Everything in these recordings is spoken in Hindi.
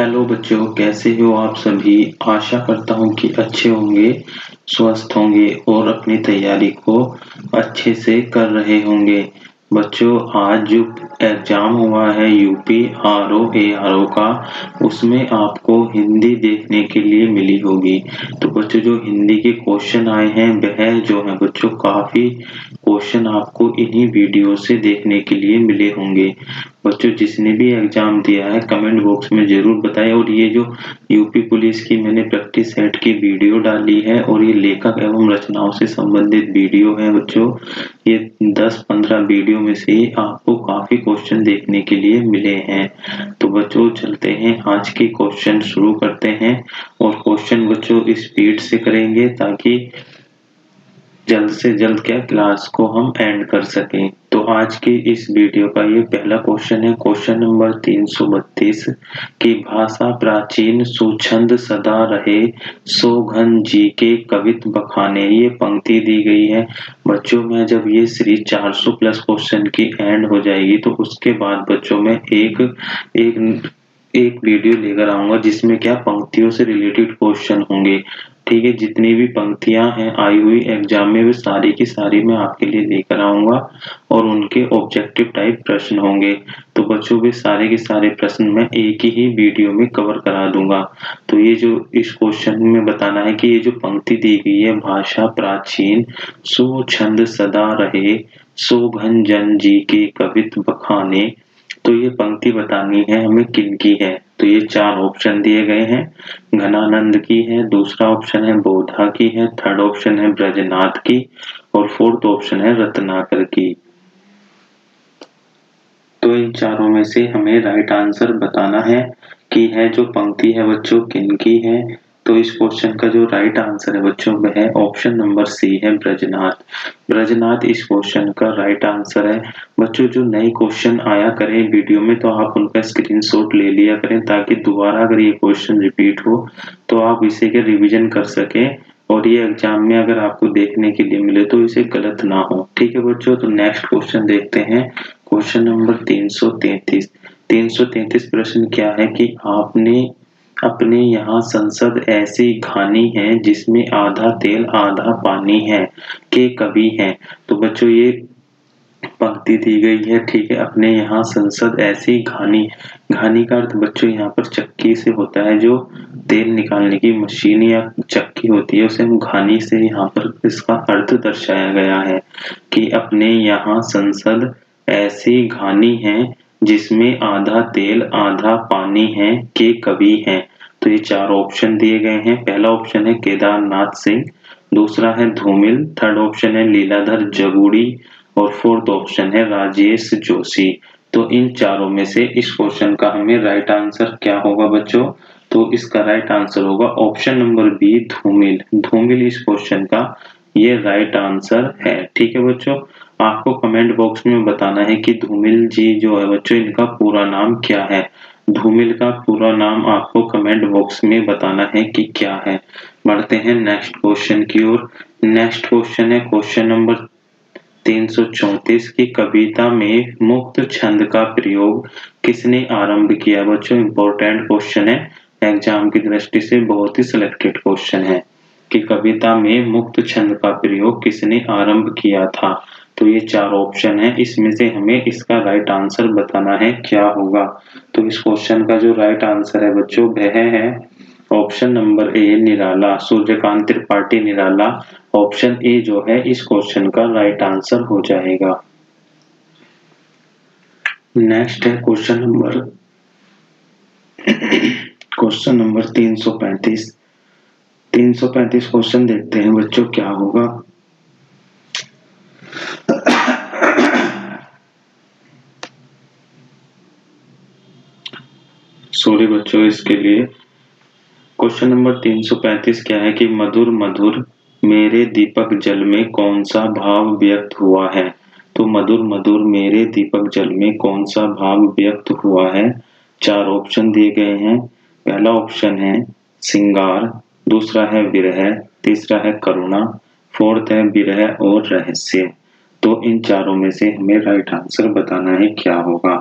हेलो बच्चों, कैसे हो आप सभी। आशा करता हूँ कि अच्छे होंगे, स्वस्थ होंगे और अपनी तैयारी को अच्छे से कर रहे होंगे। बच्चों, आज जो एग्जाम हुआ है यूपी आरओ एआरओ का, उसमें आपको हिंदी देखने के लिए मिली होगी। तो बच्चों, जो हिंदी के क्वेश्चन आए हैं वह जो है बच्चों, काफी क्वेश्चन आपको इन्हीं वीडियो से देखने के लिए मिले होंगे। बच्चों, जिसने भी एग्जाम दिया है कमेंट बॉक्स में जरूर बताएं। और ये जो यूपी पुलिस की मैंने प्रैक्टिस सेट की वीडियो डाली है और ये लेखक एवं रचनाओं से संबंधित वीडियो है बच्चों। ये 10-15 वीडियो में से आपको काफी क्वेश्चन देखने के लिए मिले हैं। तो बच्चों, चलते हैं आज के क्वेश्चन शुरू करते हैं। और क्वेश्चन बच्चों स्पीड से करेंगे ताकि जल्द से जल्द क्या क्लास को हम एंड कर सकें। तो आज के इस वीडियो का ये पहला क्वेश्चन है, क्वेश्चन नंबर 332 की भाषा प्राचीन सुछंद सदा रहे सो घन जी के कवित बखाने। ये पंक्ति दी गई है बच्चों। मैं जब ये सीरीज 400 प्लस क्वेश्चन की एंड हो जाएगी तो उसके बाद बच्चों में एक वीडियो लेकर आऊंगा जिसमें क्या पंक्तियों से रिलेटेड क्वेश्चन होंगे। ठीक है, जितनी भी पंक्तियां हैं आई हुई एग्जाम में वे सारी की सारी मैं आपके लिए लेकर आऊंगा और उनके ऑब्जेक्टिव टाइप प्रश्न होंगे। तो बच्चों, वे सारे के सारे प्रश्न मैं एक ही वीडियो में कवर करा दूंगा। तो ये जो इस क्वेश्चन में बताना है कि ये जो पंक्ति दी गई है, भाषा प्राचीन सुछंद सदा रहे सो घन जन जी के कवित बखाने, तो ये पंक्ति बतानी है हमें किनकी है। तो ये 4 ऑप्शन दिए गए हैं। घनानंद की है, दूसरा ऑप्शन है बोधा की है, थर्ड ऑप्शन है ब्रजनाथ की और फोर्थ ऑप्शन है रत्नाकर की। तो इन चारों में से हमें राइट आंसर बताना है कि है जो पंक्ति है बच्चों किनकी है। तो इस क्वेश्चन का जो राइट आंसर है बच्चों वह है ऑप्शन नंबर सी है ब्रजनाथ। ब्रजनाथ इस क्वेश्चन का राइट आंसर है। बच्चों, जो नए क्वेश्चन आया करें वीडियो में तो आप उनका स्क्रीनशॉट ले लिया करें ताकि दोबारा अगर ये क्वेश्चन रिपीट हो तो आप इसे के रिवीजन कर सकें और ये एग्जाम में अगर आपको देखने के लिए मिले तो इसे गलत ना हो। ठीक है बच्चों, तो नेक्स्ट क्वेश्चन देखते हैं। Question number 333। 333 प्रश्न क्या है कि आपने अपने यहाँ संसद ऐसी घानी है जिसमें आधा तेल आधा पानी है के कवि हैं। तो बच्चों, ये पंक्ति दी गई है। ठीक है, अपने यहाँ संसद ऐसी घानी, घानी का अर्थ बच्चों यहाँ पर चक्की से होता है। जो तेल निकालने की मशीन या चक्की होती है उसे हम घानी से यहाँ पर इसका अर्थ दर्शाया गया है कि अपने यहाँ संसद ऐसी घानी है जिसमें आधा तेल आधा पानी है के कवि हैं। तो ये 4 ऑप्शन दिए गए हैं। पहला ऑप्शन है केदारनाथ सिंह, दूसरा है धूमिल, थर्ड ऑप्शन है लीलाधर जगुड़ी और फोर्थ ऑप्शन है राजेश जोशी। तो इन चारों में से इस क्वेश्चन का हमें राइट आंसर क्या होगा बच्चों? तो इसका राइट आंसर होगा ऑप्शन नंबर बी धूमिल। धूमिल इस क्वेश्चन का ये राइट आंसर है। ठीक है बच्चों, आपको कमेंट बॉक्स में बताना है कि धूमिल जी जो है बच्चों इनका पूरा नाम क्या है। धूमिल का पूरा नाम आपको कमेंट बॉक्स में बताना है कि क्या है। बढ़ते हैं नेक्स्ट क्वेश्चन की ओर। नेक्स्ट क्वेश्चन है क्वेश्चन नंबर 334 की कविता में मुक्त छंद का प्रयोग किसने आरंभ किया। बच्चों, इंपॉर्टेंट क्वेश्चन है, एग्जाम की दृष्टि से बहुत ही सिलेक्टेड क्वेश्चन है कि कविता में मुक्त छंद का प्रयोग किसने आरंभ किया था। तो ये 4 ऑप्शन है, इसमें से हमें इसका राइट आंसर बताना है क्या होगा। तो इस क्वेश्चन का जो राइट आंसर है बच्चों वह है option number A Nirala, Suryakant Tripathi Nirala. Option A जो है इस क्वेश्चन का राइट आंसर हो जाएगा। नेक्स्ट है क्वेश्चन नंबर 335। 335 क्वेश्चन देखते हैं बच्चों क्या होगा। सॉरी बच्चों, इसके लिए क्वेश्चन नंबर 335 क्या है कि मधुर मधुर मेरे दीपक जल में कौन सा भाव व्यक्त हुआ है। तो मधुर मधुर मेरे दीपक जल में कौन सा भाव व्यक्त हुआ है। 4 ऑप्शन दिए गए हैं। पहला ऑप्शन है सिंगार, दूसरा है विरह, तीसरा है करुणा, फोर्थ है विरह और रहस्य। तो इन चारों में से हमें राइट आंसर बताना है क्या होगा।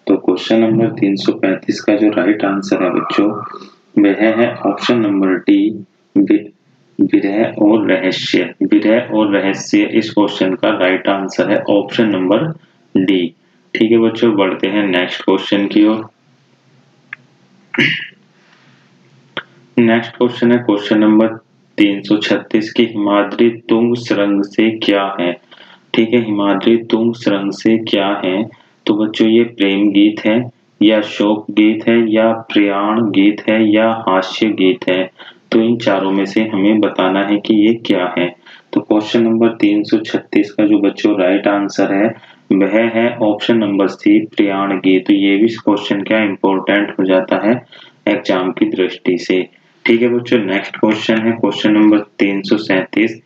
तो क्वेश्चन नंबर 335 का जो राइट आंसर है बच्चों वह है ऑप्शन नंबर डी, विरह और रहस्य। विरह और रहस्य इस क्वेश्चन का राइट आंसर है ऑप्शन नंबर डी। ठीक है बच्चों, बढ़ते हैं नेक्स्ट क्वेश्चन की ओर। नेक्स्ट क्वेश्चन है क्वेश्चन नंबर 336 की हिमाद्री तुंग सुरंग से क्या है। ठीक है, हिमाद्री तुंग सुरंग से क्या है। तो बच्चों ये प्रेम गीत है या शोक गीत है या प्रयाण गीत है या हास्य गीत है। तो इन चारों में से हमें बताना है कि ये क्या है। तो क्वेश्चन नंबर 336 का जो बच्चों राइट आंसर है वह है ऑप्शन नंबर सी, प्रयाण गीत। तो ये भी क्वेश्चन क्या इंपॉर्टेंट हो जाता है एग्जाम की दृष्टि से। ठीक है बच्चों, नेक्स्ट क्वेश्चन है क्वेश्चन नंबर 337।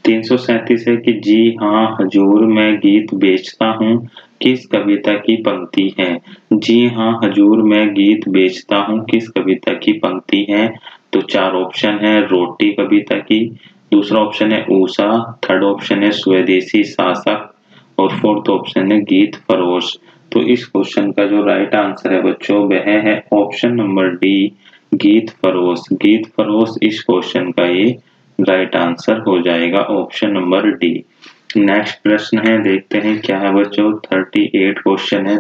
337 है कि जी हाँ हजूर मैं गीत बेचता हूँ किस कविता की पंक्ति है। जी हाँ हजूर मैं गीत बेचता हूँ किस कविता की पंक्ति है। तो चार ऑप्शन है रोटी कविता की, दूसरा ऑप्शन है ऊषा, थर्ड ऑप्शन है स्वदेशी शासक और फोर्थ ऑप्शन है गीत फरोश। तो इस क्वेश्चन का जो राइट आंसर है बच्चों वह है ऑप्शन नंबर डी, गीत फरोश। गीत फरोश इस क्वेश्चन का ये राइट आंसर हो जाएगा ऑप्शन नंबर डी। नेक्स्ट प्रश्न है, देखते हैं क्या है बच्चों। 38 क्वेश्चन है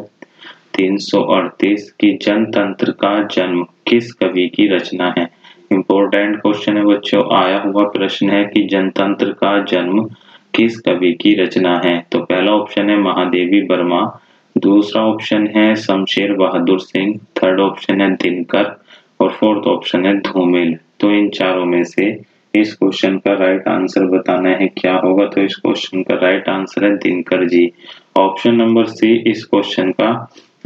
338 की जनतंत्र का जन्म किस कवि की रचना है। इंपॉर्टेंट क्वेश्चन है बच्चों, आया हुआ प्रश्न है कि जनतंत्र का जन्म किस कवि की रचना है। तो पहला ऑप्शन है महादेवी वर्मा, दूसरा ऑप्शन है शमशेर बहादुर सिंह, थर्ड ऑप्शन है दिनकर और फोर्थ ऑप्शन है धूमिल। तो इन चारों में से इस क्वेश्चन का राइट आंसर बताना है क्या होगा। तो इस क्वेश्चन का राइट आंसर है दिनकर जी। ऑप्शन नंबर सी इस क्वेश्चन का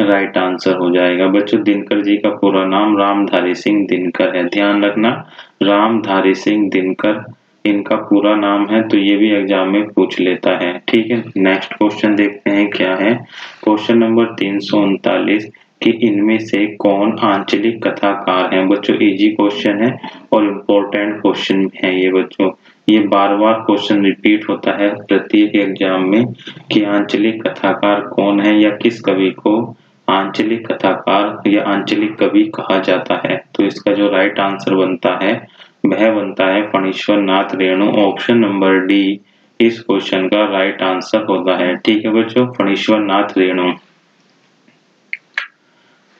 राइट आंसर हो जाएगा बच्चों। दिनकर जी का पूरा नाम रामधारी सिंह दिनकर है, ध्यान रखना रामधारी सिंह दिनकर इनका पूरा नाम है। तो ये भी एग्जाम में पूछ लेता है। ठीक है, नेक्स्ट क्वेश्चन देखते हैं क्या है। क्वेश्चन नंबर 339 कि इनमें से कौन आंचलिक कथाकार है। बच्चों इजी क्वेश्चन है और इम्पोर्टेंट क्वेश्चन है ये बच्चों। ये बार बार क्वेश्चन रिपीट होता है प्रत्येक एग्जाम में कि आंचलिक कथाकार कौन है या किस कवि को आंचलिक कथाकार या आंचलिक कवि कहा जाता है। तो इसका जो राइट आंसर बनता है वह बनता है Phanishwar Nath Renu. Option number D इस क्वेश्चन का राइट आंसर होता है। ठीक है बच्चों, फणीश्वर नाथ रेणु।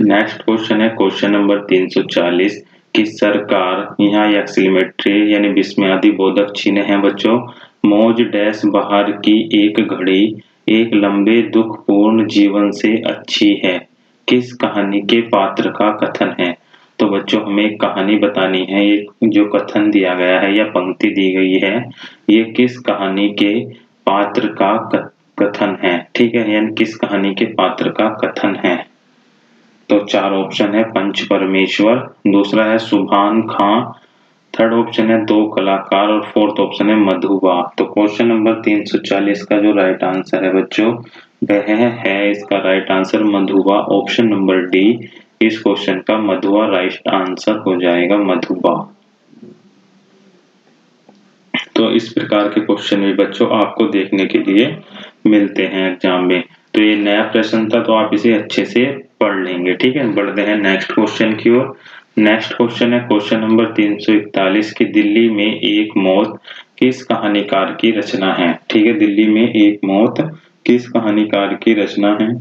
नेक्स्ट क्वेश्चन है क्वेश्चन नंबर 340 कि सरकार, यहाँ एक्सक्लेमेटरी यानी विस्मयादि बोधक चिन्ह है बच्चों। मौज डैश बाहर की एक घड़ी एक लंबे दुखपूर्ण जीवन से अच्छी है किस कहानी के पात्र का कथन है। तो बच्चों हमें एक कहानी बतानी है। ये जो कथन दिया गया है या पंक्ति दी गई है ये किस कहानी के पात्र का कथन है। ठीक है, यानी किस कहानी के पात्र का कथन है। तो चार ऑप्शन है पंच परमेश्वर, दूसरा है सुभान खां, थर्ड ऑप्शन है दो कलाकार और फोर्थ ऑप्शन है मधुबा। तो क्वेश्चन नंबर 340 का जो राइट आंसर है बच्चों वह है इसका राइट आंसर मधुबा। ऑप्शन नंबर डी इस क्वेश्चन का मधुबा राइट आंसर हो जाएगा, मधुबा। तो इस प्रकार के क्वेश्चन भी बच्चों आपको देखने के लिए मिलते हैं एग्जाम में। तो ये नया प्रश्न था तो आप इसे अच्छे से पढ़ लेंगे। ठीक है, बढ़ते हैं नेक्स्ट क्वेश्चन की ओर। नेक्स्ट क्वेश्चन है क्वेश्चन नंबर 341 की दिल्ली में एक मौत किस कहानीकार की रचना है। ठीक है, दिल्ली में एक मौत किस कहानीकार की रचना है।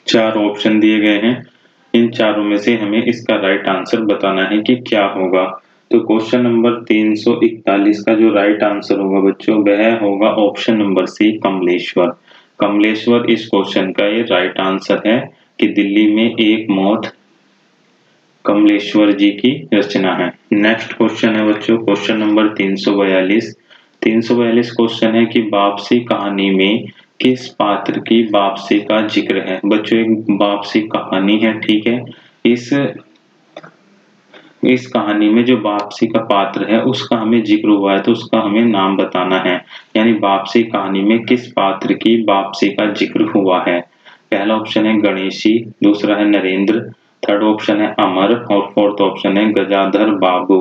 चार ऑप्शन दिए गए हैं, इन चारों में से हमें इसका राइट आंसर बताना है कि क्या होगा। तो क्वेश्चन नंबर 341 का जो राइट आंसर होगा बच्चों वह होगा option number C, Kamleshwar. Kamleshwar इस क्वेश्चन का ये राइट आंसर है कि दिल्ली में एक मौत कमलेश्वर जी की रचना है। नेक्स्ट क्वेश्चन है बच्चों क्वेश्चन नंबर 342। 342 क्वेश्चन है कि वापसी कहानी में किस पात्र की वापसी का जिक्र है। बच्चों एक वापसी कहानी है। ठीक है, इस कहानी में जो वापसी का पात्र है उसका हमें जिक्र हुआ है तो उसका हमें नाम बताना है। यानी वापसी कहानी में किस पात्र की वापसी का जिक्र हुआ है। पहला ऑप्शन है गणेशी, दूसरा है नरेंद्र, थर्ड ऑप्शन है अमर और फोर्थ ऑप्शन है गजाधर बाबू।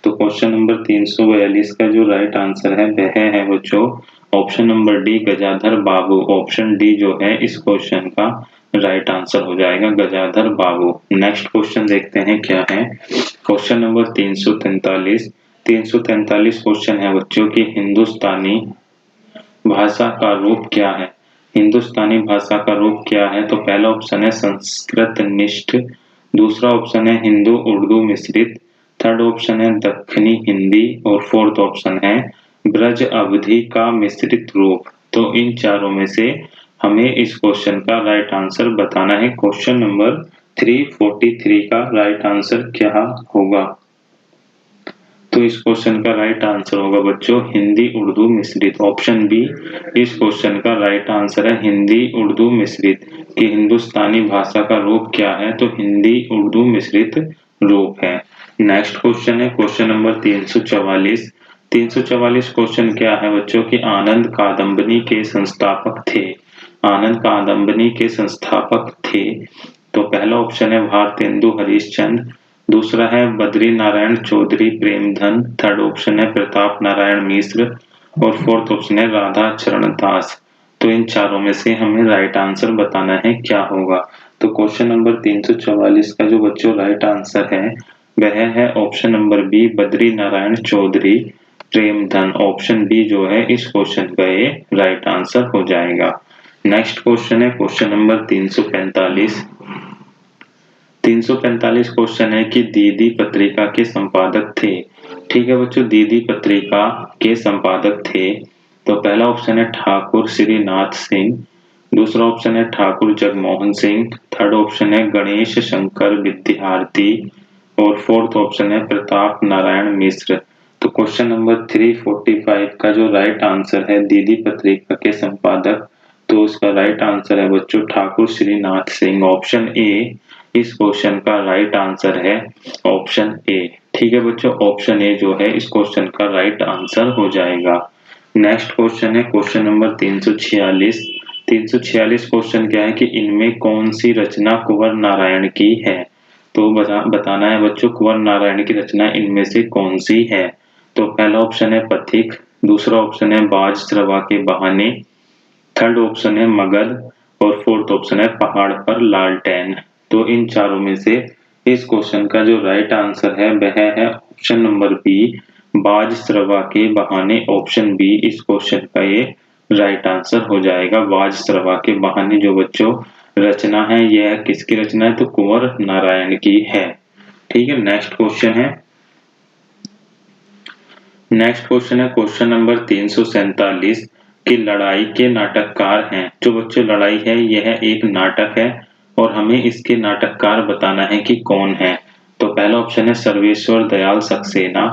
तो क्वेश्चन नंबर 342 का जो राइट आंसर है वह है बच्चों ऑप्शन नंबर डी गजाधर बाबू। ऑप्शन डी जो है इस क्वेश्चन का राइट आंसर हो जाएगा, गजाधर बाबू। नेक्स्ट क्वेश्चन देखते हैं क्या है। Question number 343। 343 क्वेश्चन है बच्चों की हिंदुस्तानी भाषा का रूप क्या है। हिंदुस्तानी भाषा का रूप क्या है? तो पहला ऑप्शन है संस्कृत निष्ठ, दूसरा ऑप्शन है हिंदू उर्दू मिश्रित, थर्ड ऑप्शन है दक्षिणी हिंदी और फोर्थ ऑप्शन है ब्रज अवधी का मिश्रित रूप। तो इन चारों में से हमें इस क्वेश्चन का राइट आंसर बताना है। क्वेश्चन नंबर 343 का राइट आंसर क्या होगा? तो इस क्वेश्चन का राइट आंसर होगा बच्चों हिंदी उर्दू मिश्रित। ऑप्शन बी इस क्वेश्चन का राइट आंसर है, हिंदी उर्दू मिश्रित। कि हिंदुस्तानी भाषा का रूप क्या है? तो हिंदी उर्दू मिश्रित रूप है। नेक्स्ट क्वेश्चन है क्वेश्चन नंबर 344। 344 क्वेश्चन क्या है बच्चों की आनंद कादम्बनी के संस्थापक थे। आनंद कादम्बनी के संस्थापक थे। तो पहला ऑप्शन है भारतेंदु हरिश्चंद्र, दूसरा है बद्री नारायण चौधरी प्रेमधन, थर्ड ऑप्शन है प्रताप नारायण मिश्र और फोर्थ ऑप्शन है राधा चरण दास। तो इन चारों में से हमें राइट आंसर बताना है क्या होगा। तो क्वेश्चन नंबर 344 का जो बच्चों राइट आंसर है वह है option number B Badri Narayan Chaudhary Premdhan. Option B जो है इस क्वेश्चन का ये राइट आंसर हो जाएगा। नेक्स्ट क्वेश्चन है क्वेश्चन नंबर 345। 345 क्वेश्चन है कि दीदी पत्रिका के संपादक थे। ठीक है बच्चों, दीदी पत्रिका के संपादक थे। तो पहला ऑप्शन है ठाकुर श्रीनाथ सिंह, दूसरा ऑप्शन है ठाकुर जगमोहन सिंह, थर्ड ऑप्शन है गणेश शंकर विद्यार्थी और फोर्थ ऑप्शन है प्रताप नारायण मिश्र। तो क्वेश्चन नंबर 345 का जो राइट आंसर है दीदी पत्रिका के संपादक, तो उसका राइट आंसर है बच्चों ठाकुर श्रीनाथ सिंह। ऑप्शन ए इस क्वेश्चन का राइट आंसर है, ऑप्शन ए। ठीक है बच्चों, ऑप्शन ए जो है इस क्वेश्चन का राइट आंसर हो जाएगा। नेक्स्ट क्वेश्चन है क्वेश्चन नंबर 346। 346 क्वेश्चन क्या है कि इनमें कौन सी रचना कुंवर नारायण की है। तो बताना है बच्चों कुंवर नारायण की रचना इनमें से कौन सी है। तो पहला ऑप्शन है पथिक, दूसरा ऑप्शन है बाज श्रवा के बहाने, थर्ड ऑप्शन है मगध और फोर्थ ऑप्शन है पहाड़ पर लालटेन। तो इन चारों में से इस क्वेश्चन का जो राइट आंसर है वह है ऑप्शन नंबर बी बाज श्रवा के बहाने। ऑप्शन बी इस क्वेश्चन का ये राइट आंसर हो जाएगा। बाज श्रवा के बहाने जो बच्चों रचना है यह किसकी रचना है? तो कुंवर नारायण की है। ठीक है, नेक्स्ट क्वेश्चन है क्वेश्चन नंबर 347 कि लड़ाई के नाटककार हैं। जो बच्चों लड़ाई है यह एक नाटक है और हमें इसके नाटककार बताना है कि कौन है। तो पहला ऑप्शन है सर्वेश्वर दयाल सक्सेना,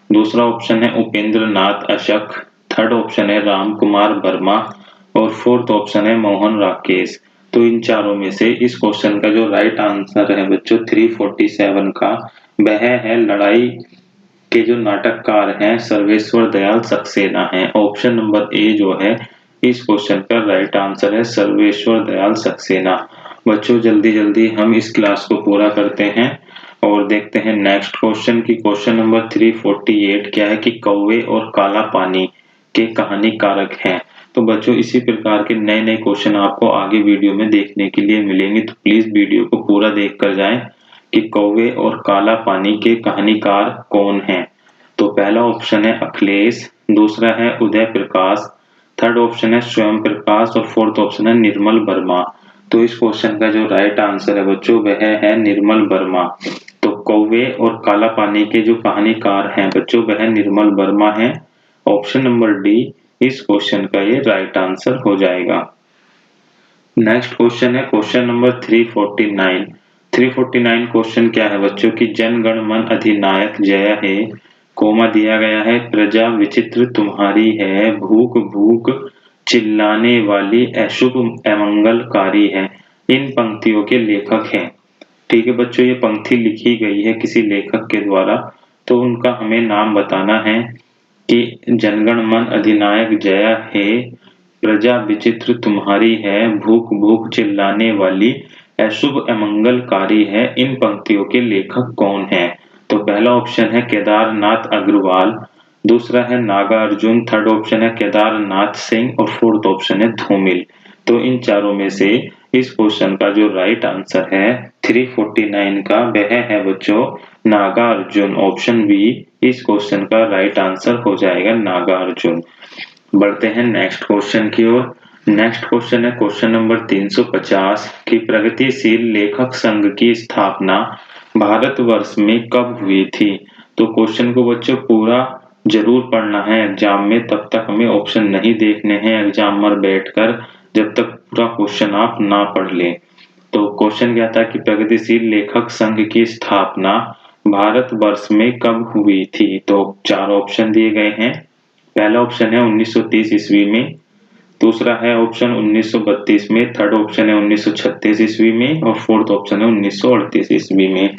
दूसरा ऑप्शन है उपेंद्र नाथ अशक, थर्ड ऑप्शन है राम कुमार वर्मा और फोर्थ ऑप्शन है मोहन राकेश। तो इन चारों में से इस क्वेश्चन का जो राइट आंसर है बच्चों 347 का वह है लड़ाई के जो नाटककार हैं सर्वेश्वर दयाल सक्सेना हैं। ऑप्शन नंबर ए जो है इस क्वेश्चन का राइट आंसर है सर्वेश्वर दयाल सक्सेना। बच्चों जल्दी जल्दी हम इस क्लास को पूरा करते हैं और देखते हैं नेक्स्ट क्वेश्चन की। क्वेश्चन नंबर 348 क्या है कि कौवे और काला पानी के कहानी कारक हैं। तो बच्चों इसी प्रकार के नए नए क्वेश्चन आपको आगे वीडियो में देखने के लिए मिलेंगे, तो प्लीज वीडियो को पूरा देख कर जाएं कि कौवे और काला पानी के कहानीकार कौन हैं। तो पहला ऑप्शन है अखिलेश, दूसरा है उदय प्रकाश, थर्ड ऑप्शन है स्वयं प्रकाश और फोर्थ ऑप्शन है निर्मल वर्मा। तो इस क्वेश्चन का जो राइट आंसर है बच्चों वह है निर्मल वर्मा। तो कौवे और काला पानी के जो कहानीकार हैं बच्चों वह निर्मल वर्मा है। ऑप्शन नंबर डी इस क्वेश्चन का ये राइट आंसर हो जाएगा। नेक्स्ट क्वेश्चन है क्वेश्चन नंबर 349। 349 क्वेश्चन क्या है बच्चों की जन गण मन अधिनायक जय हे, कोमा दिया गया है प्रजा विचित्र तुम्हारी है, भूख भूख चिल्लाने वाली अशुभ अमंगलकारी है। इन पंक्तियों के लेखक हैं। ठीक है बच्चों, ये पंक्ति लिखी गई है किसी लेखक के द्वारा, तो उनका हमें नाम बताना है कि जनगण मन अधिनायक जय हे, प्रजा विचित्र तुम्हारी है, भूख भूख चिल्लाने वाली अशुभ अमंगलकारी है। इन पंक्तियों के लेखक कौन है? तो पहला ऑप्शन है केदारनाथ अग्रवाल, दूसरा है नागार्जुन, थर्ड ऑप्शन है केदारनाथ सिंह और फोर्थ ऑप्शन है धूमिल। तो इन चारों में से इस क्वेश्चन का जो राइट आंसर है 349 का वह है बच्चों नागार्जुन, ऑप्शन बी इस क्वेश्चन का राइट आंसर हो जाएगा नागार्जुन। बढ़ते हैं नेक्स्ट क्वेश्चन की ओर। नेक्स्ट क्वेश्चन है क्वेश्चन नंबर 350 कि प्रगतिशील लेखक संघ की स्थापना भारतवर्ष में कब हुई थी। तो क्वेश्चन को बच्चों पूरा जरूर पढ़ना है एग्जाम में, तब तक हमें ऑप्शन नहीं देखने हैं एग्जाम में बैठकर, जब तक पूरा क्वेश्चन आप ना पढ़ लें। तो क्वेश्चन क्या था कि प्रगतिशील लेखक संघ की स्थापना भारतवर्ष में कब हुई थी। तो चार ऑप्शन दिए गए हैं। पहला ऑप्शन है 1930 ईस्वी में, दूसरा है ऑप्शन 1932 में, थर्ड ऑप्शन है 1936 ईस्वी में और फोर्थ ऑप्शन है 1938 ईस्वी में।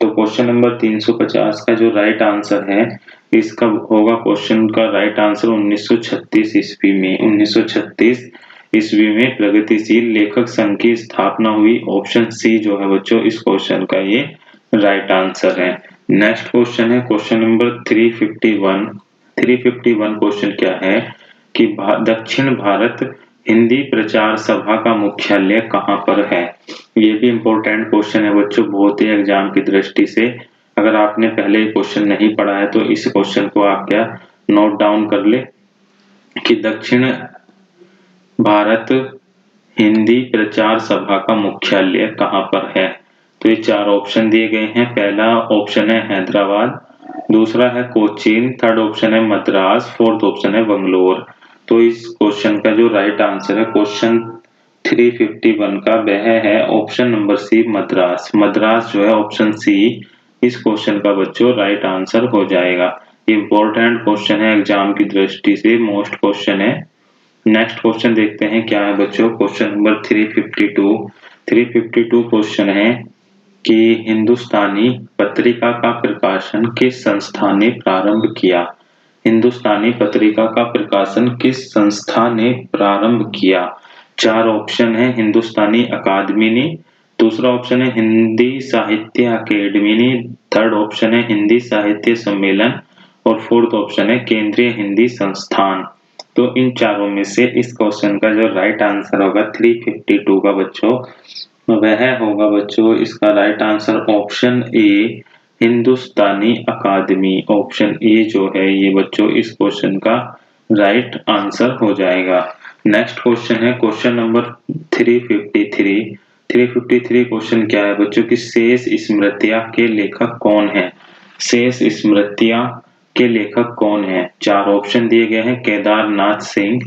तो क्वेश्चन नंबर 350 का जो राइट आंसर है इसका होगा क्वेश्चन का राइट आंसर 1936 ईस्वी में। 1936 ईस्वी में प्रगतिशील लेखक संघ की स्थापना हुई, ऑप्शन सी जो है बच्चों इस क्वेश्चन का ये राइट आंसर है। नेक्स्ट क्वेश्चन है क्वेश्चन नंबर 351। 351 क्वेश्चन क्या है कि दक्षिण भारत हिंदी प्रचार सभा का मुख्यालय कहाँ पर है। ये भी इम्पोर्टेंट क्वेश्चन है बच्चों बहुत ही एग्जाम की दृष्टि से। अगर आपने पहले क्वेश्चन नहीं पढ़ा है तो इस क्वेश्चन को आप क्या नोट डाउन कर ले कि दक्षिण भारत हिंदी प्रचार सभा का मुख्यालय कहाँ पर है। तो ये चार ऑप्शन दिए गए हैं। पहला ऑप्शन है हैदराबाद, दूसरा है कोचीन, थर्ड ऑप्शन है मद्रास, फोर्थ ऑप्शन है बंगलोर। तो इस क्वेश्चन का जो राइट आंसर है क्वेश्चन 351 का वह है option number C Madras. Madras जो है ऑप्शन सी इस क्वेश्चन का बच्चों राइट आंसर हो जाएगा। इम्पोर्टेंट क्वेश्चन है एग्जाम की दृष्टि से, मोस्ट क्वेश्चन है। नेक्स्ट क्वेश्चन देखते हैं क्या है बच्चों क्वेश्चन नंबर 352। 352 क्वेश्चन है कि हिंदुस्तानी पत्रिका का प्रकाशन किस संस्था ने प्रारंभ किया। हिंदुस्तानी पत्रिका का प्रकाशन किस संस्था ने प्रारंभ किया। चार ऑप्शन है हिंदुस्तानी अकादमी ने, दूसरा ऑप्शन है हिंदी साहित्य अकेडमी ने, थर्ड ऑप्शन है हिंदी साहित्य सम्मेलन और फोर्थ ऑप्शन है केंद्रीय हिंदी संस्थान। तो इन चारों में से इस क्वेश्चन का जो राइट आंसर होगा 352 का बच्चों वह होगा बच्चों इसका right answer option A Hindustani Academy. Option A जो है ये बच्चों इस क्वेश्चन का राइट आंसर हो जाएगा। नेक्स्ट क्वेश्चन है क्वेश्चन नंबर 353। 353 क्वेश्चन क्या है बच्चों की शेष स्मृतियां के लेखक कौन है। शेष स्मृतियां के लेखक कौन है। चार ऑप्शन दिए गए हैं केदारनाथ सिंह,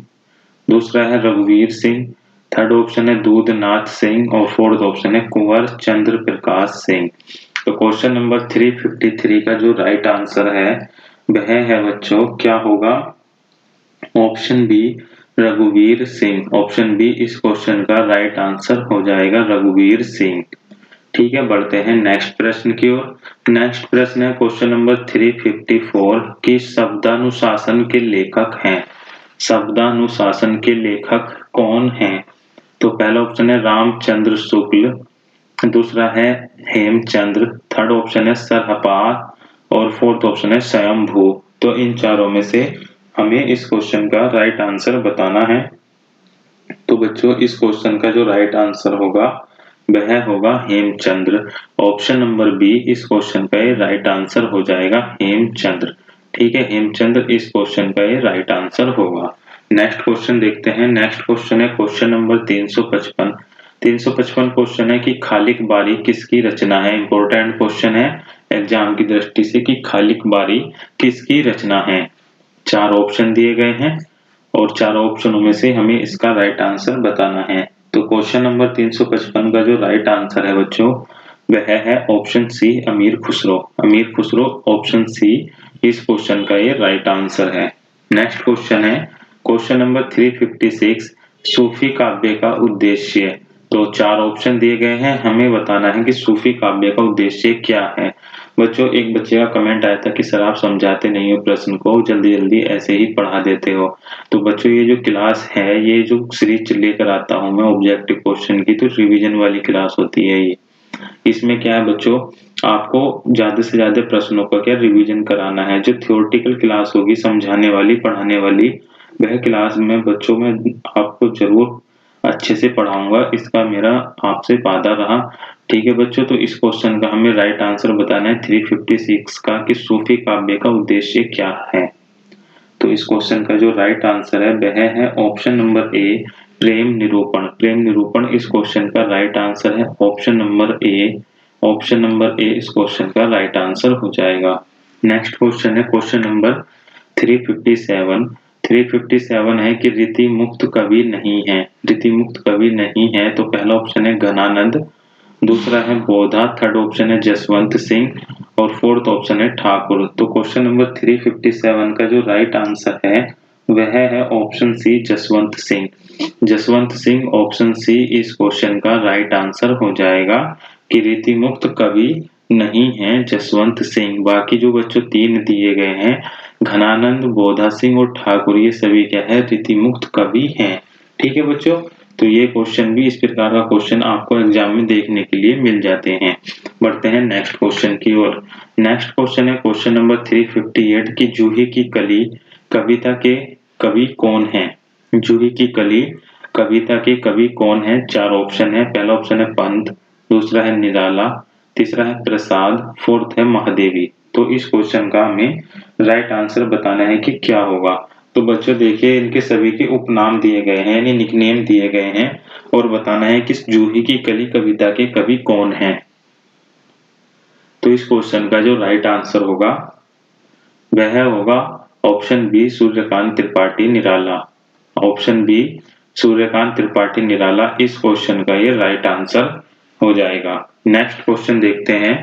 दूसरा है रघुवीर सिंह, थर्ड ऑप्शन है दूधनाथ सिंह और फोर्थ ऑप्शन है कुंवर चंद्र प्रकाश सिंह। तो क्वेश्चन नंबर 353 का जो राइट आंसर है वह है बच्चों क्या होगा ऑप्शन बी रघुवीर सिंह। ऑप्शन बी इस क्वेश्चन का राइट आंसर हो जाएगा रघुवीर सिंह। ठीक है बढ़ते हैं नेक्स्ट प्रश्न की ओर। नेक्स्ट प्रश्न है क्वेश्चन नंबर 354 कि शब्दानुशासन के लेखक हैं। शब्दानुशासन के लेखक कौन हैं। तो पहला ऑप्शन है रामचंद्र शुक्ल, दूसरा है हेमचंद्र, थर्ड ऑप्शन है सरहपाद और फोर्थ ऑप्शन है स्वयंभू। तो इन चारों में से हमें इस क्वेश्चन का राइट आंसर बताना है। तो बच्चों इस क्वेश्चन का जो राइट आंसर होगा वह होगा हेमचंद्र। ऑप्शन नंबर बी इस क्वेश्चन का ये राइट आंसर हो जाएगा हेमचंद्र। ठीक है हेमचंद्र इस क्वेश्चन का ये राइट आंसर होगा। नेक्स्ट क्वेश्चन देखते हैं। नेक्स्ट क्वेश्चन है क्वेश्चन नंबर 355। 355 क्वेश्चन है कि खालिक बारी किसकी रचना है। इंपॉर्टेंट क्वेश्चन है एग्जाम की दृष्टि से कि खालिक बारी किसकी रचना है। चार ऑप्शन दिए गए हैं और चारों ऑप्शनों में से हमें इसका राइट आंसर बताना है। तो क्वेश्चन नंबर 355 का जो राइट आंसर है बच्चों वह है ऑप्शन सी अमीर खुसरो। अमीर खुसरो ऑप्शन सी इस क्वेश्चन का ये राइट आंसर है। नेक्स्ट क्वेश्चन है क्वेश्चन नंबर 356 सूफी काव्य का उद्देश्य। तो चार ऑप्शन दिए गए हैं, हमें बताना है कि सूफी काव्य का उद्देश्य क्या है। बच्चों एक बच्चे का कमेंट आया था कि सर आप समझाते नहीं हो प्रश्न को, जल्दी जल्दी ऐसे ही पढ़ा देते हो। तो बच्चों ये जो क्लास है ये जो सीरीज लेकर आता हूँ मैं ऑब्जेक्टिव क्वेश्चन की, तो रिवीजन वाली क्लास होती है ये। इसमें क्या है बच्चों आपको ज्यादा से ज्यादा प्रश्नों का क्या रिवीजन कराना है। जो थ्योरेटिकल क्लास होगी, समझाने वाली, पढ़ाने वाली, वह क्लास में बच्चों में आपको जरूर अच्छे से पढ़ाऊंगा, इसका मेरा आपसे वादा रहा। ठीक है बच्चों, तो इस क्वेश्चन का हमें राइट आंसर बताना है 356 का कि सूफी काव्य का उद्देश्य क्या है। तो इस क्वेश्चन का जो राइट आंसर है वह है ऑप्शन नंबर ए, प्रेम निरूपण। प्रेम निरूपण इस क्वेश्चन का राइट आंसर है। Option number A, option number A इस क्वेश्चन का राइट आंसर हो जाएगा। नेक्स्ट क्वेश्चन है क्वेश्चन नंबर 357। 357 है कि रीति मुक्त कवि नहीं है। रीति मुक्त कवि नहीं है तो पहला ऑप्शन है घनानंद, दूसरा है बोधा, थर्ड ऑप्शन है जसवंत सिंह और फोर्थ ऑप्शन है ठाकुर। तो क्वेश्चन नंबर 357 का जो राइट आंसर है वह है option C, Jaswant Singh. Jaswant Singh, option C इस क्वेश्चन का राइट आंसर हो जाएगा कि रीति मुक्त कवि नहीं है जसवंत सिंह। बाकी जो बच्चों तीन दिए गए हैं, घनानंद, बोधा सिंह और ठाकुर, ये सभी क्या है, रीति मुक्त कवि हैं। ठीक है बच्चों, तो ये क्वेश्चन भी, इस प्रकार का क्वेश्चन आपको एग्जाम में देखने के लिए मिल जाते हैं। बढ़ते हैं नेक्स्ट क्वेश्चन की ओर। नेक्स्ट क्वेश्चन है क्वेश्चन नंबर 358 की जूही की कली कविता के कवि कौन है। जूही की कली कविता के कवि कौन है। चार ऑप्शन है। पहला ऑप्शन है पंत, दूसरा है निराला, तीसरा है प्रसाद, फोर्थ है महादेवी। तो इस क्वेश्चन का हमें राइट आंसर बताना है कि क्या होगा। तो बच्चों देखिए, इनके सभी के उपनाम दिए गए हैं, यानी निकनेम दिए गए हैं और बताना है कि जूही की कली कविता के कवि कौन है। तो इस क्वेश्चन का जो राइट आंसर होगा वह होगा option B, Suryakant Tripathi Nirala. Option B, Suryakant Tripathi Nirala इस क्वेश्चन का ये राइट आंसर हो जाएगा। नेक्स्ट क्वेश्चन देखते हैं।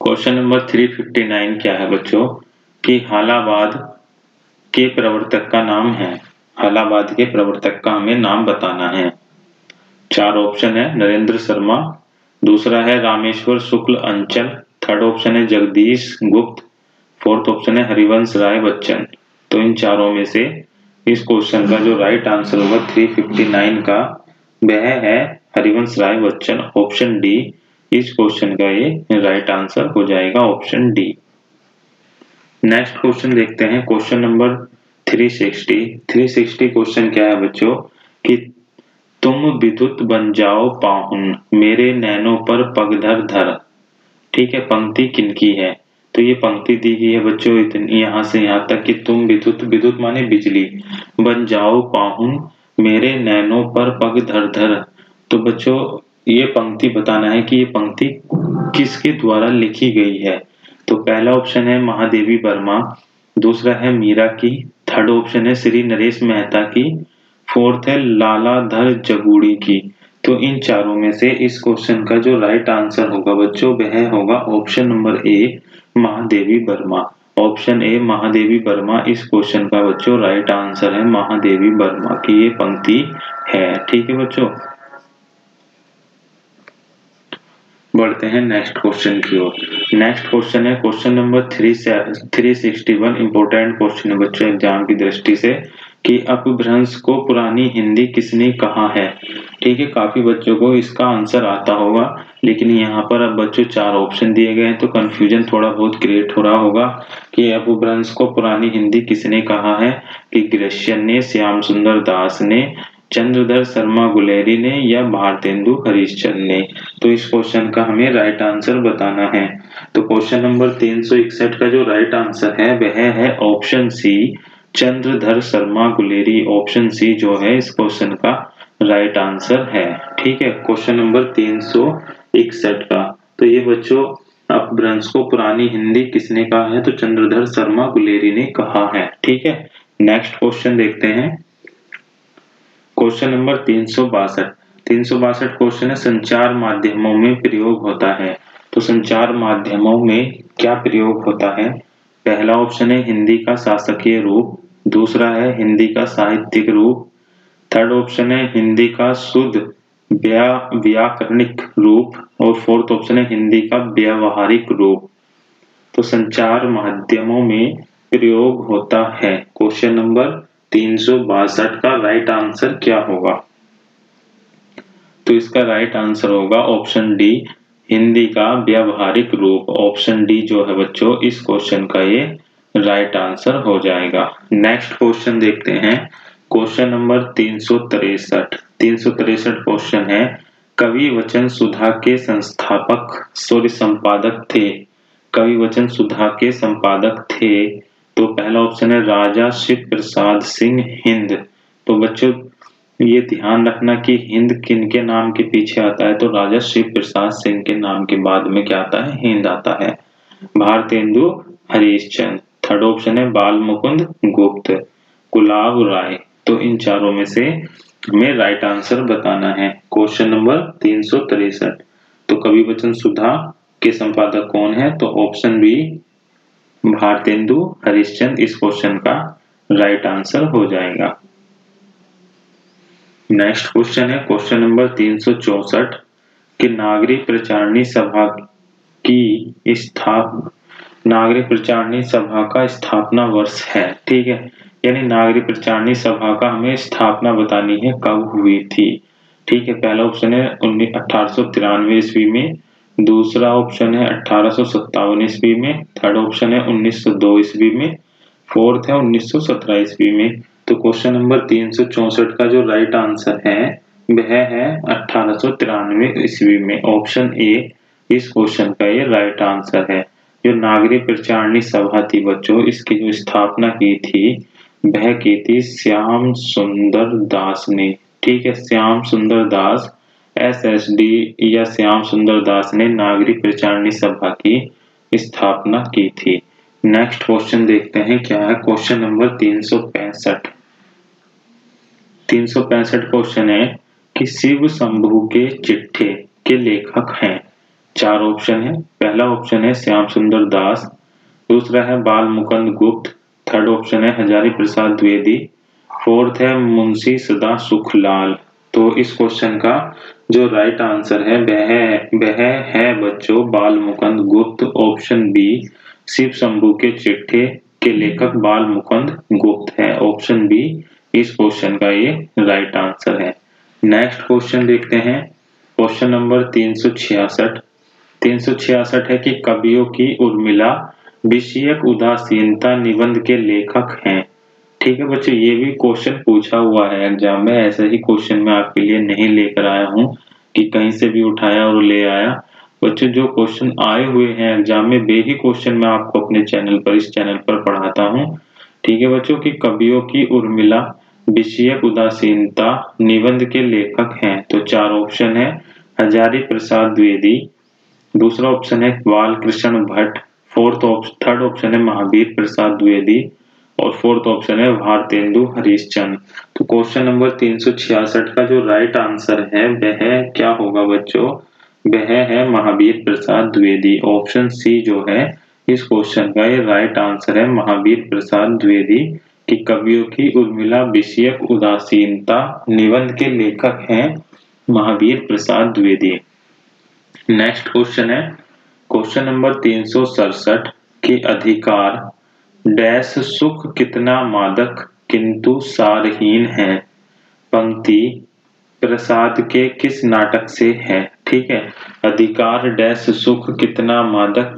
क्वेश्चन नंबर 359 क्या है बच्चों कि हालाबाद के प्रवर्तक का नाम है। हालाबाद के प्रवर्तक का हमें नाम बताना है। चार ऑप्शन है। नरेंद्र शर्मा, दूसरा है रामेश्वर शुक्ल अंचल, थर्ड ऑप्शन है जगदीश गुप्त, फोर्थ ऑप्शन है हरिवंश राय बच्चन। तो इन चारों में से इस क्वेश्चन का जो राइट आंसर होगा 359 का वह है हरिवंश राय बच्चन, ऑप्शन डी इस क्वेश्चन का ये राइट आंसर हो जाएगा, ऑप्शन डी। नेक्स्ट क्वेश्चन देखते हैं क्वेश्चन नंबर 360। 360 क्वेश्चन क्या है बच्चों कि तुम विद्युत बन जाओ पाहुन मेरे नैनों पर पग धर धर। ठीक है, पंक्ति किनकी है। तो ये पंक्ति दी गई है बच्चों इतनी, यहाँ से यहाँ तक कि तुम विद्युत, विद्युत माने बिजली, बन जाओ पाहुन मेरे नैनों पर पग धर धर। तो बच्चों ये पंक्ति बताना है कि ये पंक्ति किसके द्वारा लिखी गई है। तो पहला ऑप्शन है महादेवी वर्मा, दूसरा है मीरा की, थर्ड ऑप्शन है श्री नरेश मेहता की, फोर्थ है लालाधर जगूड़ी की। तो इन चारों में से इस क्वेश्चन का जो राइट आंसर होगा बच्चों वह होगा option number A, Mahadevi Verma. Option A Mahadevi Verma इस क्वेश्चन का बच्चों राइट आंसर है, महादेवी वर्मा की ये पंक्ति है। ठीक है बच्चों, बढ़ते हैं नेक्स्ट क्वेश्चन की ओर। नेक्स्ट क्वेश्चन है क्वेश्चन नंबर 361। इंपोर्टेंट क्वेश्चन है बच्चों एग्जाम की दृष्टि से कि अपभ्रंश को पुरानी हिंदी किसने कहा है। ठीक है, काफी बच्चों को इसका आंसर आता होगा, लेकिन यहाँ पर अब बच्चों चार ऑप्शन दिए गए हैं तो कंफ्यूजन थोड़ा बहुत क्रिएट हो रहा होगा कि अपभ्रंश को पुरानी हिंदी किसने कहा है, कि ग्रेशियन ने, श्याम सुंदर दास ने, चंद्रधर शर्मा गुलेरी ने या भारतेंदु हरिश्चंद्र ने। तो इस क्वेश्चन का हमें राइट आंसर बताना है। तो क्वेश्चन नंबर 361 का जो राइट आंसर है वह है option C, Chandradhar Sharma Guleri. Option C जो है इस क्वेश्चन का राइट आंसर है। ठीक है, क्वेश्चन नंबर 361 का। तो ये बच्चों अपभ्रंश को पुरानी हिंदी किसने कहा है, तो चंद्रधर शर्मा गुलेरी ने कहा है। ठीक है, नेक्स्ट क्वेश्चन देखते हैं क्वेश्चन नंबर 362। 362 क्वेश्चन है संचार माध्यमों में प्रयोग होता है। तो संचार माध्यमों में क्या प्रयोग होता है। पहला ऑप्शन है हिंदी का शासकीय रूप, दूसरा है हिंदी का साहित्यिक रूप, थर्ड ऑप्शन है हिंदी का शुद्ध व्याकरणिक रूप और फोर्थ ऑप्शन है हिंदी का व्यावहारिक रूप। तो संचार माध्यमों में प्रयोग होता है। क्वेश्चन नंबर 362 का राइट आंसर क्या होगा। तो इसका राइट आंसर होगा ऑप्शन डी, हिंदी का व्यावहारिक रूप। ऑप्शन डी जो है बच्चों इस क्वेश्चन का ये राइट आंसर हो जाएगा। नेक्स्ट क्वेश्चन देखते हैं, क्वेश्चन नंबर 363 क्वेश्चन है, कवि वचन सुधा के संपादक थे। कवि वचन सुधा के संपादक थे। तो पहला ऑप्शन है राजा शिव प्रसाद सिंह हिंद। तो बच्चों ये ध्यान रखना कि हिंद किन के नाम के पीछे आता है, तो राजा शिव प्रसाद सिंह के नाम के बाद में क्या आता है, हिंद आता है। भारतेंदु हरिश्चंद्र। थर्ड ऑप्शन है बाल मुकुंद गुप्त, गुलाब राय। तो इन चारों में से हमें राइट आंसर बताना है। क्वेश्चन नंबर 363, तो कवि वचन सुधा के संपादक कौन है, तो ऑप्शन बी भारतेंदु हरिश्चंद्र इस क्वेश्चन का राइट आंसर हो जाएगा। नेक्स्ट क्वेश्चन है क्वेश्चन नंबर 364 कि नागरिक प्रचारणी सभा का स्थापना वर्ष है। ठीक है, यानी नागरिक प्रचारणी सभा का हमें स्थापना बतानी है कब हुई थी। ठीक है, पहला ऑप्शन है 1893 ईस्वी में, दूसरा ऑप्शन है 1857 ईस्वी में, थर्ड ऑप्शन है 1902 ईस्वी में, फोर्थ है 1917 ईस्वी में। तो क्वेश्चन नंबर 364 का जो राइट आंसर है वह है 1893 ईस्वी में। ऑप्शन ए इस क्वेश्चन का ये राइट आंसर है। जो नागरिक प्रचारणी सभा थी बच्चों, इसकी जो स्थापना की थी वह की थी श्याम सुंदर दास ने। ठीक है, श्याम सुंदर दास SSD या श्याम सुंदर दास ने नागरिक प्रचारणी सभा की स्थापना की थी। नेक्स्ट क्वेश्चन देखते हैं क्या है, क्वेश्चन नंबर 365 क्वेश्चन है कि शिव शंभू के चिट्ठे के लेखक हैं। चार ऑप्शन है, पहला ऑप्शन है श्याम सुंदर दास, दूसरा है बाल मुकुंद गुप्त, थर्ड ऑप्शन है हजारी प्रसाद द्विवेदी, फोर्थ है मुंशी सदा सुखलाल। तो इस क्वेश्चन का जो राइट आंसर है वह है बच्चों बाल मुकुंद गुप्त। ऑप्शन बी शिव शंभू के चिट्ठे के लेखक बाल मुकुंद गुप्त है। ऑप्शन बी इस क्वेश्चन का ये राइट आंसर है। नेक्स्ट क्वेश्चन देखते हैं, क्वेश्चन नंबर 366 है कि कवियों की उर्मिला विषयक उदासीनता निबंध के लेखक हैं। ठीक है बच्चों, ये भी क्वेश्चन पूछा हुआ है एग्जाम में, ऐसा ही क्वेश्चन मैं आपके लिए नहीं लेकर आया हूँ कि कहीं से भी उठाया और ले आया। बच्चों जो क्वेश्चन आए हुए हैं एग्जाम में वे ही क्वेश्चन मैं आपको अपने चैनल पर इस चैनल पर पढ़ाता हूँ। ठीक है बच्चों, की कवियों की उर्मिला विषयक उदासीनता निबंध के लेखक हैं। तो चार ऑप्शन है हजारी प्रसाद द्विवेदी, दूसरा ऑप्शन है बालकृष्ण भट्ट, थर्ड ऑप्शन है महावीर प्रसाद द्विवेदी और फोर्थ ऑप्शन है भारतेंदु हरिश्चंद्र। तो क्वेश्चन नंबर 366 का जो राइट आंसर है वह क्या होगा बच्चों, वह है महावीर प्रसाद द्विवेदी। ऑप्शन सी जो है इस क्वेश्चन का ये राइट आंसर है महावीर प्रसाद द्विवेदी कि कवियों की उर्मिला विषयक उदासीनता निबंध के लेखक हैं महावीर प्रसाद द्विवेदी। नेक्स्ट क्वेश्चन है क्वेश्चन नंबर 367 के अधिकार डैश सुख कितना मादक किंतु सारहीन है, पंक्ति प्रसाद के किस नाटक से है। ठीक है, अधिकार डैश सुख कितना मादक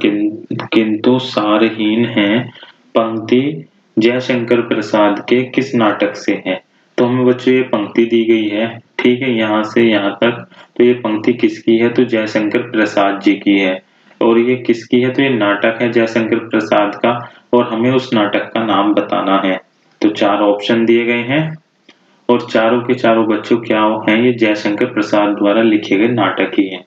किंतु सारहीन है, पंक्ति जयशंकर प्रसाद के किस नाटक से है। तो हमें बच्चों ये पंक्ति दी गई है, ठीक है, यहाँ से यहाँ तक। तो ये पंक्ति किसकी है, तो जयशंकर प्रसाद जी की है। और ये किसकी है, तो ये नाटक है जयशंकर प्रसाद का, और हमें उस नाटक का नाम बताना है। तो चार ऑप्शन दिए गए हैं और चारों के चारों बच्चों क्या हैं, ये जयशंकर प्रसाद द्वारा लिखे गए नाटक ही हैं।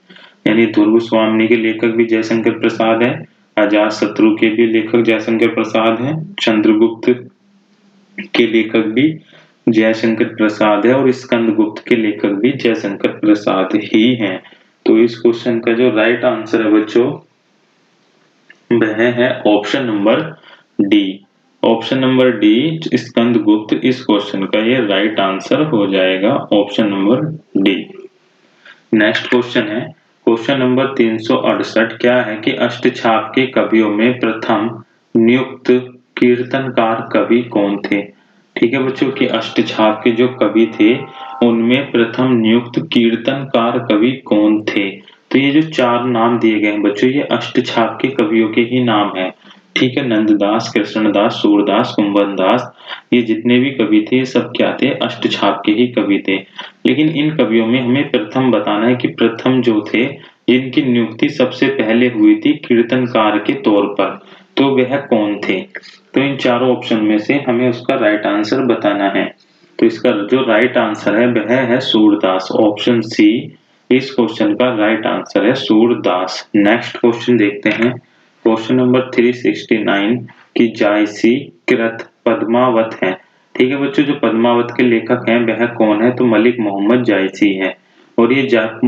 यानी ध्रुव स्वामी के लेखक भी जयशंकर प्रसाद है, अजात शत्रु के भी लेखक जयशंकर प्रसाद हैं, चंद्रगुप्त के लेखक भी जयशंकर प्रसाद है और स्कंदगुप्त के लेखक भी जयशंकर प्रसाद ही हैं। तो इस क्वेश्चन का जो राइट आंसर है बच्चों वह है option number D. Option number D Skandagupta इस क्वेश्चन का ये राइट आंसर हो जाएगा, option number D. Next question है क्वेश्चन नंबर 368 क्या है कि अष्टछाप के कवियों में प्रथम नियुक्त कीर्तनकार कवि कौन थे। ठीक है बच्चों, की अष्टछाप के जो कवि थे उनमें प्रथम नियुक्त कीर्तनकार कवि कौन थे। तो ये जो 4 नाम दिए गए हैं बच्चों, ये अष्टछाप के कवियों के ही नाम हैं। ठीक है, नंददास, कृष्णदास, सूरदास, कुंभनदास, ये जितने भी कवि थे, ये सब क्या थे? अष्टछाप के ही कवि थे। लेकिन इन कवियों में हमें प्रथम बताना है कि प्रथम जो थे, इनकी नियुक्ति सबसे पहले हुई थी कीर्तनकार के तौर पर, तो वह कौन थे? तो इन चारों ऑप्शन में से हमें उसका राइट आंसर बताना है। तो इसका जो राइट आंसर है वह है सूरदास। ऑप्शन सी इस क्वेश्चन का राइट आंसर है सूरदास। नेक्स्ट क्वेश्चन देखते हैं, क्वेश्चन नंबर 369 की जायसी कृत पद्मावत है। ठीक है बच्चों, जो पद्मावत के लेखक हैं वह कौन है? तो मलिक मोहम्मद जायसी है। और ये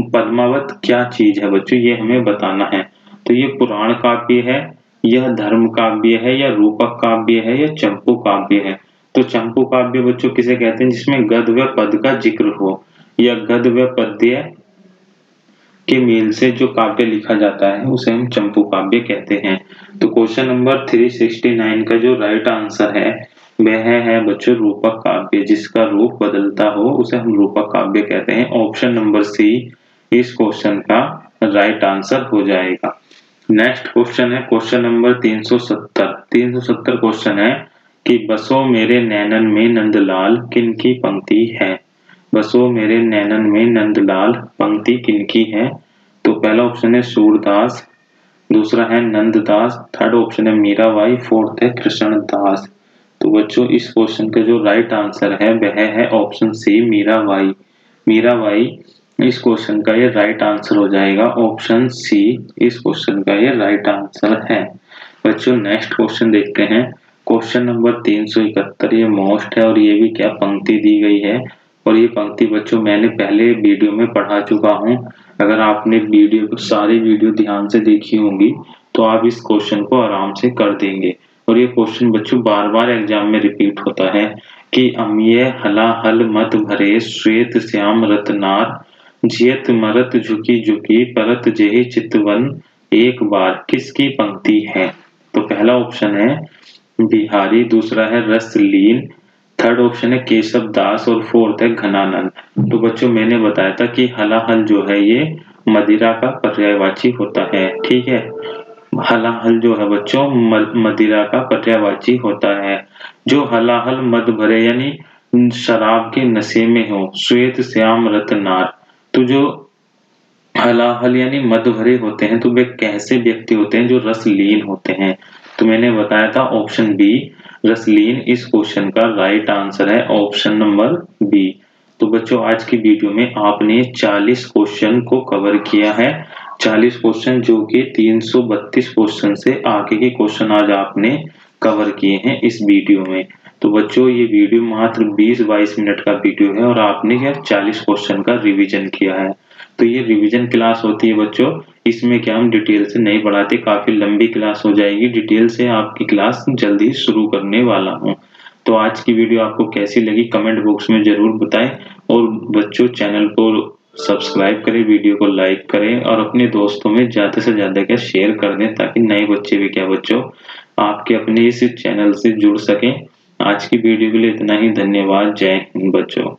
पद्मावत क्या चीज है बच्चों, ये हमें बताना है। तो ये पुराण काव्य है, यह धर्म काव्य है, या रूपक काव्य है, या चंपू काव्य है? तो चंपू काव्य बच्चों किसे कहते हैं? जिसमें गद्य व पद का जिक्र हो, या गद्य व पद्य के मेल से जो काव्य लिखा जाता है उसे हम चंपू काव्य कहते हैं। तो क्वेश्चन नंबर 369 का जो राइट आंसर है वह है बच्चों रूपक काव्य। जिसका रूप बदलता हो उसे हम रूपक काव्य कहते हैं। ऑप्शन नंबर सी इस क्वेश्चन का राइट आंसर हो जाएगा। नेक्स्ट क्वेश्चन है क्वेश्चन नंबर 370 क्वेश्चन है कि बसो मेरे नैनन में नंदलाल किनकी पंक्ति है? बसो मेरे नैनन में नंदलाल पंक्ति किनकी है? तो पहला ऑप्शन है सूरदास, दूसरा है नंददास, थर्ड ऑप्शन है मीराबाई, फोर्थ है कृष्णदास। तो बच्चों इस क्वेश्चन का जो राइट आंसर है वह है ऑप्शन सी मीराबाई। मीराबाई इस क्वेश्चन का ये राइट आंसर हो जाएगा। ऑप्शन सी इस क्वेश्चन का ये राइट आंसर है। बच्चों नेक्स्ट क्वेश्चन देखते हैं, क्वेश्चन नंबर 371, ये मोस्ट है और ये भी क्या पंक्ति दी गई है। और ये पंक्ति बच्चों मैंने पहले वीडियो में पढ़ा चुका हूँ। अगर आपने वीडियो को सारी वीडियो ध्यान से देखी होंगी तो आप इस क्वेश्चन को आराम से कर देंगे। और ये क्वेश्चन बच्चों बार बार एग्जाम में रिपीट होता है कि अम्ये हलाहल मत भरे श्वेत श्याम रतनार जियत मरत झुकी झुकी परत जेहि चितवन एक बार, किसकी पंक्ति है? तो पहला ऑप्शन है बिहारी, दूसरा है रसलीन, थर्ड ऑप्शन है केशव दास और फोर्थ है घनानंद। तो बच्चों मैंने बताया था कि हलाहल जो है ये मदिरा का पर्यायवाची होता है। ठीक है, हलाहल जो है बच्चों मदिरा का पर्यायवाची होता है। जो हलाहल मद भरे यानी शराब के नशे में हो, श्वेत श्याम रतनार, तो जो हलाहल यानी मद भरे होते हैं तो वे कैसे व्यक्ति होते हैं? जो रसलीन होते हैं। तो मैंने बताया था ऑप्शन बी रसलीन इस क्वेश्चन का राइट आंसर है, ऑप्शन नंबर बी। तो बच्चों आज की वीडियो में आपने 40 क्वेश्चन को कवर किया है। 40 क्वेश्चन जो कि 332 क्वेश्चन से आगे के क्वेश्चन आज आपने कवर किए हैं इस वीडियो में। तो बच्चों ये वीडियो मात्र 20-22 मिनट का वीडियो है और आपने क्या 40 क्वेश्चन का रिवीजन किया है। तो ये रिवीजन क्लास होती है बच्चों, इसमें क्या हम डिटेल से नहीं पढ़ाते, काफी लंबी क्लास हो जाएगी। डिटेल से आपकी क्लास जल्दी शुरू करने वाला हूँ। तो आज की वीडियो आपको कैसी लगी कमेंट बॉक्स में जरूर बताएं। और बच्चों चैनल को सब्सक्राइब करें, वीडियो को लाइक करें और अपने दोस्तों में ज्यादा से ज्यादा क्या शेयर कर दें ताकि नए बच्चे भी क्या बच्चों आपके अपने इस चैनल से जुड़ सकें। आज की वीडियो के लिए इतना ही, धन्यवाद, जय हिंद बच्चों।